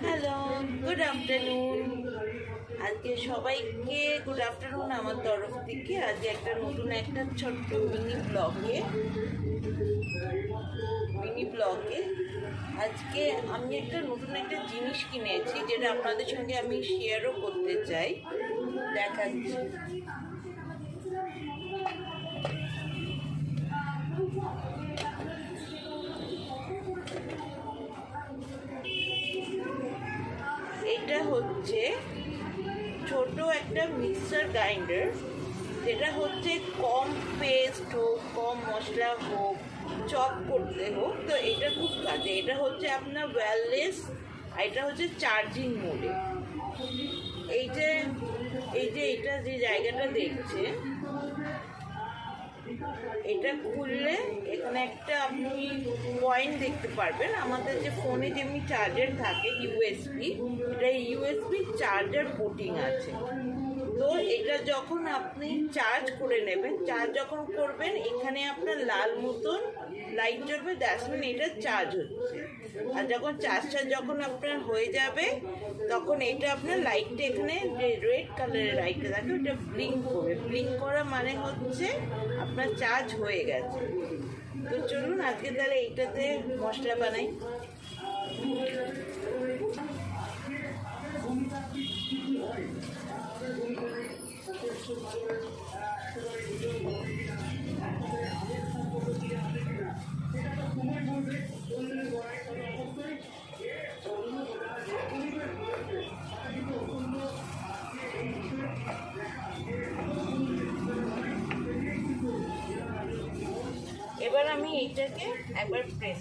Hello, good afternoon. আজকে সবাইকে good afternoon আমার তরফ থেকে। আজকে একটা নতুন একটা ছোট্ট মিনি ব্লগে আজকে আমি একটা নতুন একটা জিনিস কিনেছি, যেটা আপনাদের সঙ্গে আমি শেয়ারও করতে চাই। দেখাচ্ছি। এটা হচ্ছে ছোট একটা মিক্সার গ্রাইন্ডার, যেটা হচ্ছে কম পেস্ট হোক, কম মশলা হোক, চপ করতে হোক, তো এটা খুব কাজে। এটা হচ্ছে আপনার ওয়্যারলেস, এটা হচ্ছে চার্জিং মোডে। এটা যে জায়গাটা দেখছে, এটা খুললে এখানে একটা আপনি পয়েন্ট দেখতে পারবেন। আমাদের যে ফোনে যেমনি চার্জার থাকে ইউএসবি, এটা ইউএসবি চার্জার পোর্টিং আছে। তো এটা যখন আপনি চার্জ করে নেবেন, চার্জ যখন করবেন, এখানে আপনার লাল মতন লাইট জ্বলবে, দ্যাটস মিন এটা চার্জ হচ্ছে। আর যখন চার্জটা যখন আপনার হয়ে যাবে, তখন এটা আপনার লাইটটা এখানে যে রেড কালারের লাইটটা থাকে, ওটা ব্লিঙ্ক করবে। ব্লিঙ্ক করা মানে হচ্ছে আপনার চার্জ হয়ে গেছে। তো চলুন আজকে তাহলে এইটাতে মশলা বানাই। এবার আমি এইটাকে একবার প্রেস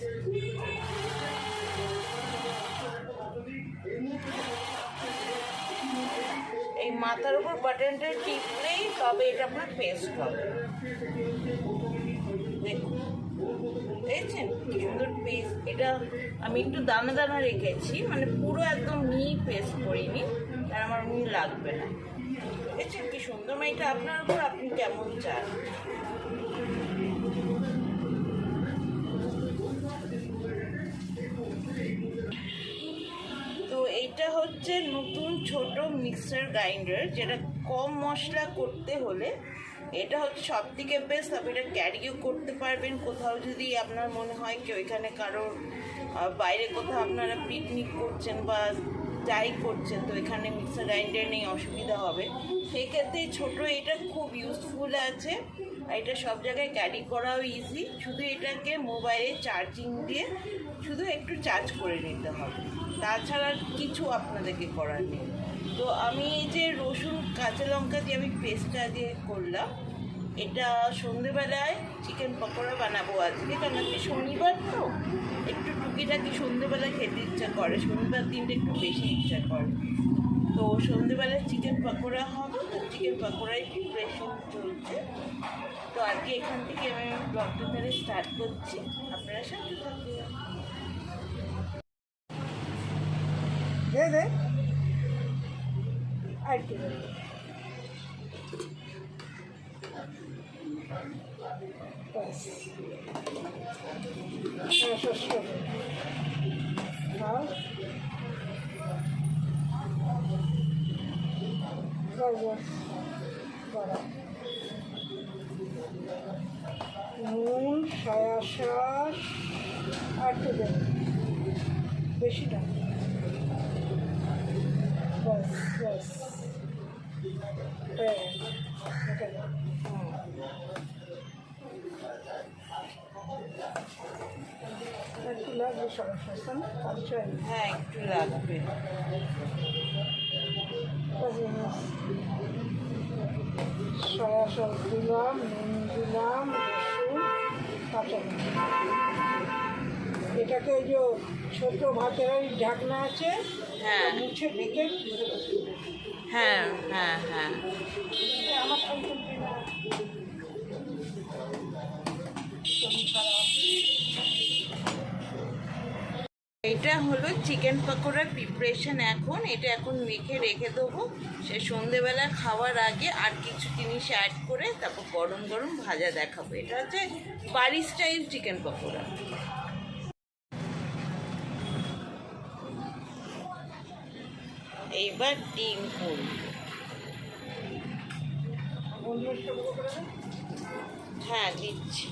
এই মাথার উপর বাটনটা টিপলেই তবে এটা আপনার পেস্ট হবে। দেখুন, দেখছেন কি সুন্দর পেস্ট। এটা আমি একটু দানা দানা রেখেছি, মানে পুরো একদম মিহি পেস্ট করিনি, আর আমার মিহি লাগবে না। দেখছেন কি সুন্দর। মানে এটা আপনার উপর, আপনি কেমন চান। তো এইটা হচ্ছে নতুন ছোট মিক্সার গ্রাইন্ডার, যেটা কম মশলা করতে হলে এটা হচ্ছে সব থেকে বেস্ট। আপনি এটা ক্যারিও করতে পারবেন কোথাও, যদি আপনার মনে হয় কি ওইখানে কারোর বাইরে কোথাও আপনারা পিকনিক করছেন বা যাই করছেন, তো এখানে মিক্সার গ্রাইন্ডার নেই, অসুবিধা হবে। সেই ক্ষেত্রে ছোটো এটা খুব ইউজফুল আছে। এটা সব জায়গায় ক্যারি করাও ইজি। শুধু এটাকে মোবাইলে চার্জিং দিয়ে শুধু একটু চার্জ করে নিতে হবে, তাছাড়া কিছু আপনাদেরকে করার নেই। তো আমি এই যে রসুন কাঁচা লঙ্কা দিয়ে আমি পেস্টটা দিয়ে করলাম। এটা সন্ধেবেলায় চিকেন পকোড়া বানাবো আজকে, কারণ আজকে শনিবার, তো একটু টুকিটাকি সন্ধেবেলায় খেতে ইচ্ছা করে। শনিবার দিনটা একটু বেশি ইচ্ছা করে। তো সন্ধেবেলায় চিকেন পকোড়া হবে, তো চিকেন পকোড়ায় প্রিপারেশন চলছে। তো আজকে এখান থেকে আমি ব্লগটা তাহলে স্টার্ট করছি, আপনারা সাথে থাকুন। আর কি নুন, সয়া সস আর একটু দেব, বেশি না, বাস বাস। হ্যাঁ, একটু লাগবে সয়া সস, হ্যাঁ একটু লাগবে। সয়া সস দিলাম, নুন দিলাম, রসুন, কাঁচা লঙ্কা। এটাকে ওই যে ছোটো ভাতের ওই ঢাকনা আছে, হ্যাঁ মুছে ঢেকে। হ্যাঁ হ্যাঁ হ্যাঁ আমার এটা হলো চিকেন পকোড়ার প্রিপারেশন। এটা এখন মেখে রেখে দেবো, সে সন্ধেবেলা খাওয়ার আগে আর কিছু জিনিস অ্যাড করে তারপর গরম গরম ভাজা দেখাবো। এটা হচ্ছে বাড়ি স্টাইল চিকেন পকোড়া। এইবার ডিম ফুল। গোলমরিচটা গুঁড়ো করে দেন। হ্যাঁ দিচ্ছি।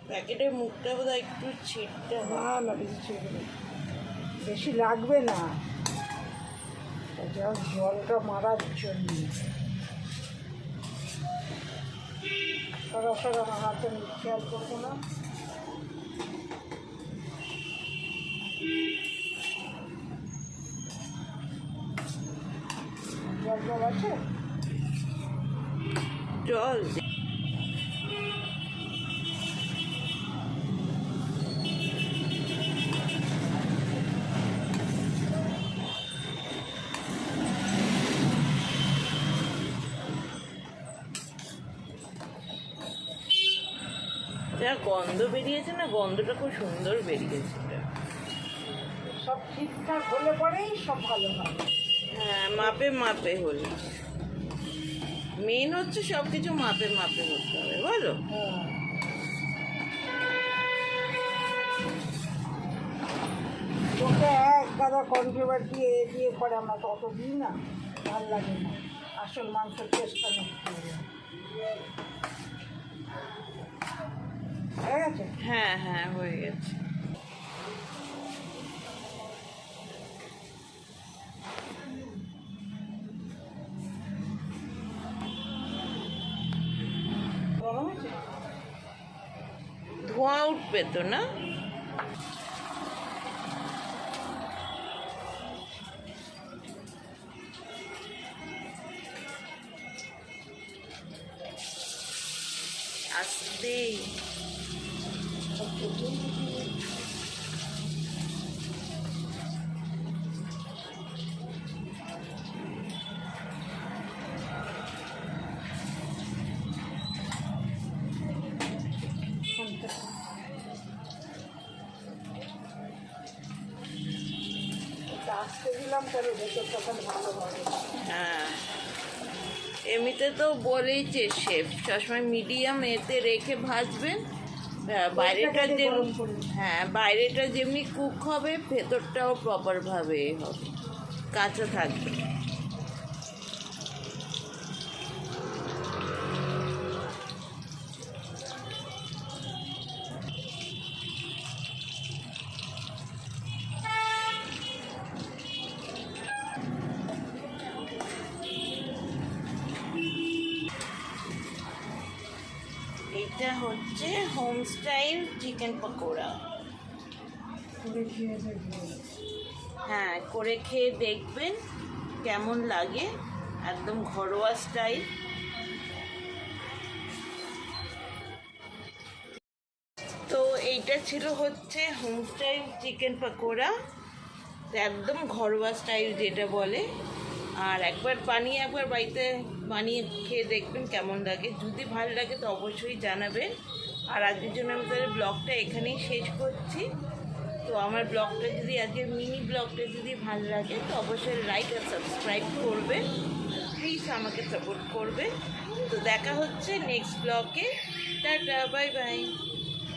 প্যাকেটের মুখটা বোধহয় একটু ছিটতে হয়। না না বেশি ছেড়ে দেবে, বেশি লাগবে না, যা জলটা মারার জন্য। সরাসরি আমার হাতে খেয়াল করবো না। জল জল আছে? জল যা গন্ধ বেরিয়েছে না, গন্ধটা খুব সুন্দর বেরিয়েছে। সব ঠিকঠাক হলে পরেই সব ভালো হয়। হ্যাঁ, মাপে মাপে হলে মেন হচ্ছে সব কিছু মাপে মাপে করতে হবে, বলো? হ্যাঁ, তোকে এক গাদা কনফ্লেভার দিয়ে দিয়ে পরে আমরা তত দিই না, ভাল লাগে না, আসল মাংসের টেস্টটা নষ্ট হয়ে যায়। হয়ে গেছে? হ্যাঁ হ্যাঁ হয়ে গেছে। গরম আছে? ধোঁয়া উঠবে তো না? আস্তে। আসতে দিলাম তবে ভেতরটা তাহলে ভালো হবে। হ্যাঁ, এমনিতে তো বলেইছে শেফ সবসময় মিডিয়াম এতে রেখে ভাজবেন। বাইরেটা যে গরম করে। হ্যাঁ, বাইরেটা যেমনি কুক হবে ভেতরটাও প্রপারভাবে হবে, কাঁচা থাকবে। এটা হচ্ছে হোম স্টাইল চিকেন পকোড়া। করে খেয়ে দেখবো। হ্যাঁ, করে খেয়ে দেখবেন কেমন লাগে, একদম ঘরোয়া স্টাইল। তো এইটা ছিল হচ্ছে হোম স্টাইল চিকেন পকোড়া, একদম ঘরোয়া স্টাইল যেটা বলে। আর একবার বাড়িতে বানিয়ে খেয়ে দেখবেন কেমন লাগে। যদি ভালো লাগে তো অবশ্যই জানাবেন। আর আজকের জন্য আমি তাদের ব্লগটা এখানেই শেষ করছি। তো আমার ব্লগটা যদি আজকের মিনি ব্লগটা যদি ভালো লাগে তো অবশ্যই লাইক আর সাবস্ক্রাইব করবেন, প্লিজ আমাকে সাপোর্ট করবেন। তো দেখা হচ্ছে নেক্সট ব্লগে। Tata, bye bye.